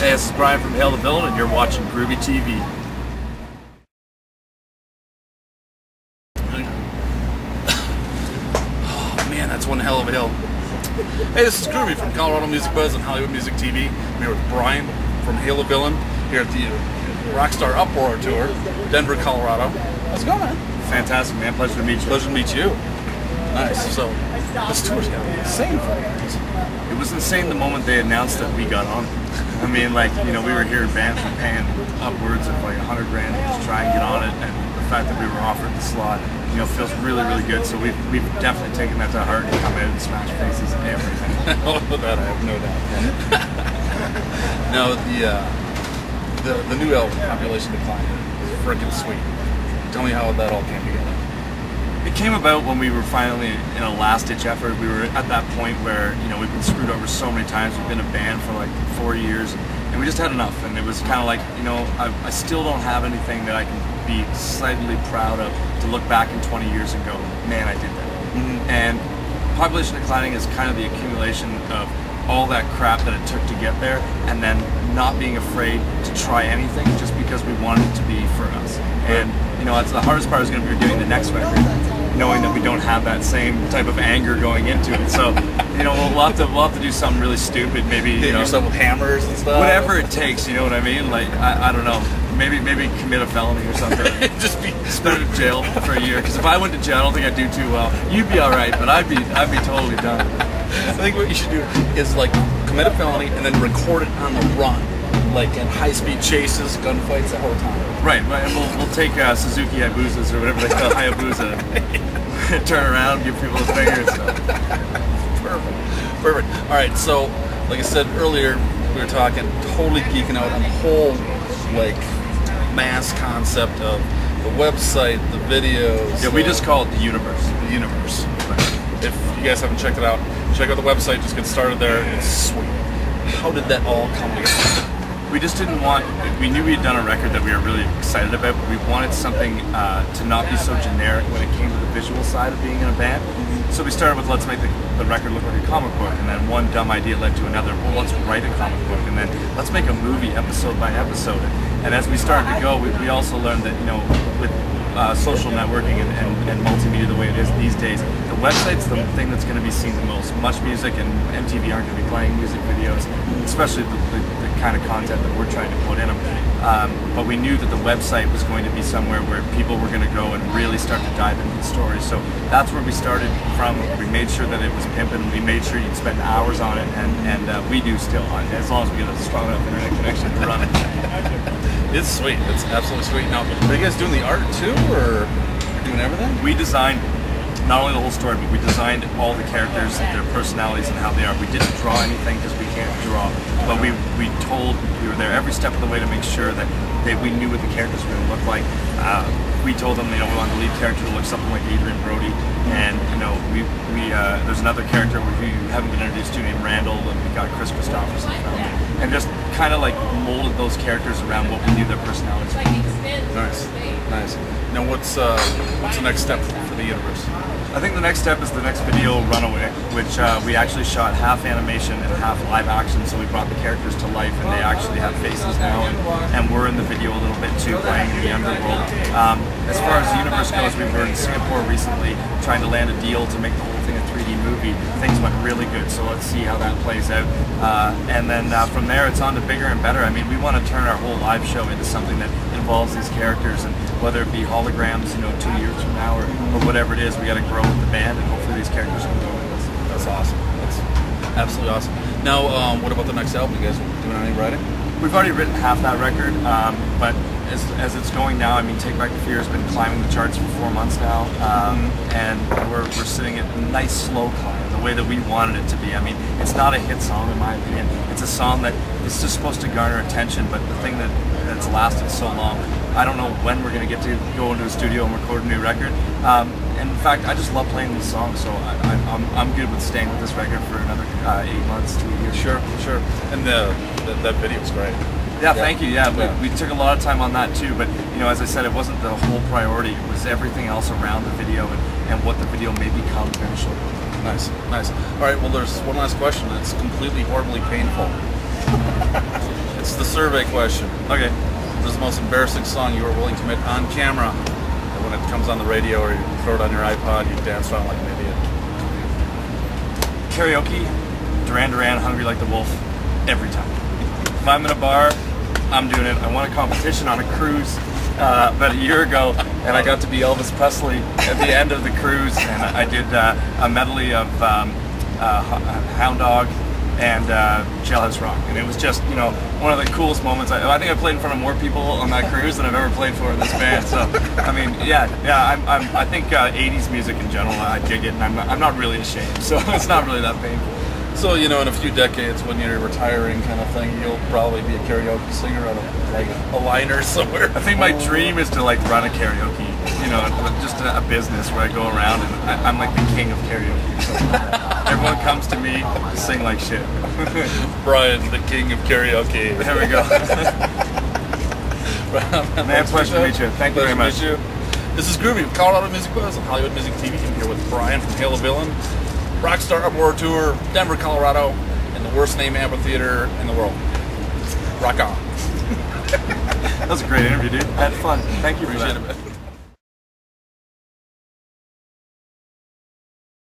Hey, this is Brian from Hail the Villain, and you're watching Groovey.TV. Oh man, that's one hell of a hill. Hey, this is Groovey from Colorado Music Buzz and Hollywood Music TV. I'm here with Brian from Hail the Villain here at the Rockstar Uproar Tour, Denver, Colorado. How's it going, man? Fantastic, man. Pleasure to meet you. Pleasure to meet you. Nice. So, this tour's gotta be insane for you guys. It was insane the moment they announced that we got on. I mean, like, you know, we were hearing bands were paying upwards of like $100 grand to just try and get on it, and the fact that we were offered the slot, you know, feels really, really good. So we've definitely taken that to heart and come out and smash faces and everything. Oh, that I have no doubt. Now, the new album, Population Decline, is freaking sweet. Tell me how that all came together. It came about when we were finally in a last-ditch effort. We were at that point where, you know, we've been screwed over so many times. We've been a band for like 4 years, and we just had enough. And it was kind of like, you know, I still don't have anything that I can be slightly proud of to look back in 20 years and go, man, I did that. Mm-hmm. And Population Declining is kind of the accumulation of all that crap that it took to get there, and then not being afraid to try anything just because we wanted it to be for us. And you know, that's the hardest part is going to be doing the next record, knowing that we don't have that same type of anger going into it. So, you know, we'll have to do something really stupid, maybe hit yourself with hammers and stuff. Whatever it takes, you know what I mean? Like I don't know. Maybe commit a felony or something. Just be spent in jail for a year. Because if I went to jail, I don't think I'd do too well. You'd be all right, but I'd be totally done. I think what you should do is like commit a felony and then record it on the run, like in high-speed chases, gunfights the whole time. Right, and we'll take Suzuki Hayabusas or whatever they call Hayabusa, and turn around, give people the finger and stuff. Perfect. All right, so like I said earlier, we were talking, totally geeking out on the whole like mass concept of the website, the videos. Yeah, we just call it the universe. The universe. If you guys haven't checked it out, check out the website. Just get started there. It's sweet. How did that all come together? We just didn't want, we knew we had done a record that we were really excited about, but we wanted something to not be so generic when it came to the visual side of being in a band. Mm-hmm. So we started with, let's make the record look like a comic book, and then one dumb idea led to another. Well, let's write a comic book, and then let's make a movie episode by episode. And as we started to go, we also learned that, you know, with social networking and multimedia the way it is these days, the website's the thing that's going to be seen the most. Much music and MTV aren't going to be playing music videos, especially the kind of content that we're trying to put in them. But we knew that the website was going to be somewhere where people were going to go and really start to dive into the story. So that's where we started from. We made sure that it was pimping. We made sure you'd spend hours on it, and we do still, as long as we get a strong enough internet connection to run it. It's sweet. It's absolutely sweet. Now, are you guys doing the art too, or doing everything? We designed not only the whole story, but we designed all the characters, their personalities, and how they are. We didn't draw anything because we can't draw, but we were there every step of the way to make sure that we knew what the characters were going to look like. We told them, you know, we wanted the lead character to look something like Adrian Brody, and you know, there's another character who you haven't been introduced to named Randall, and we got Chris Christopherson, and just kind of like molded those characters around what we knew their personalities were. Nice. Now, what's the next step for the universe? I think the next step is the next video, Runaway, which we actually shot half animation and half live action, so we brought the characters to life, and they actually have faces now, and we're in the video a little bit too, playing in the underworld. As far as the universe goes, we were in Singapore recently trying to land a deal to make the whole thing a 3D movie. Things went really good, so let's see how that plays out. And then from there, it's on to bigger and better. I mean, we want to turn our whole live show into something that involves these characters, and whether it be holograms, you know, 2 years from now, or whatever it is, we got to grow with the band, and hopefully these characters can go with us. That's awesome. That's absolutely awesome. Now, what about the next album? You guys doing any writing? We've already written half that record, but as it's going now, I mean, Take Back the Fear has been climbing the charts for 4 months now, and we're sitting at a nice slow climb, the way that we wanted it to be. I mean, it's not a hit song in my opinion. It's a song that is just supposed to garner attention, but the thing that's lasted so long, I don't know when we're going to get to go into a studio and record a new record. And in fact, I just love playing these songs, so I'm good with staying with this record for another 8 months to a year. Sure. And that video's great. Yeah, thank you. Yeah, we took a lot of time on that too, but you know, as I said, it wasn't the whole priority. It was everything else around the video and what the video may become eventually. Nice. All right, well, there's one last question that's completely horribly painful. It's survey question. Okay. What is the most embarrassing song you are willing to admit on camera? And when it comes on the radio or you throw it on your iPod, you dance around like an idiot. Karaoke, Duran Duran, Hungry Like the Wolf, every time. If I'm in a bar, I'm doing it. I won a competition on a cruise about a year ago, and I got to be Elvis Presley at the end of the cruise, and I did a medley of Hound Dog and Jailhouse Rock, and it was just, you know, one of the coolest moments. I think I played in front of more people on that cruise than I've ever played for in this band. So, I mean, I think 80s music in general, I dig it, and I'm not really ashamed. So it's not really that painful. So, you know, in a few decades when you're retiring kind of thing, you'll probably be a karaoke singer on a liner somewhere. I think my dream is to like run a karaoke, you know, just a business where I go around and I'm like the king of karaoke. So everyone comes to me to sing like shit. Brian, the king of karaoke. There we go. Man, pleasure to meet you. Thank you very much. This is Groovy with Colorado Music Buzz on Hollywood Music TV. I'm here with Brian from Hail a Villain, Rockstar Uproar Tour, Denver, Colorado, and the worst name amphitheater in the world. Rock on. That was a great interview, dude. I had fun. Thank you for that. Appreciate it, man.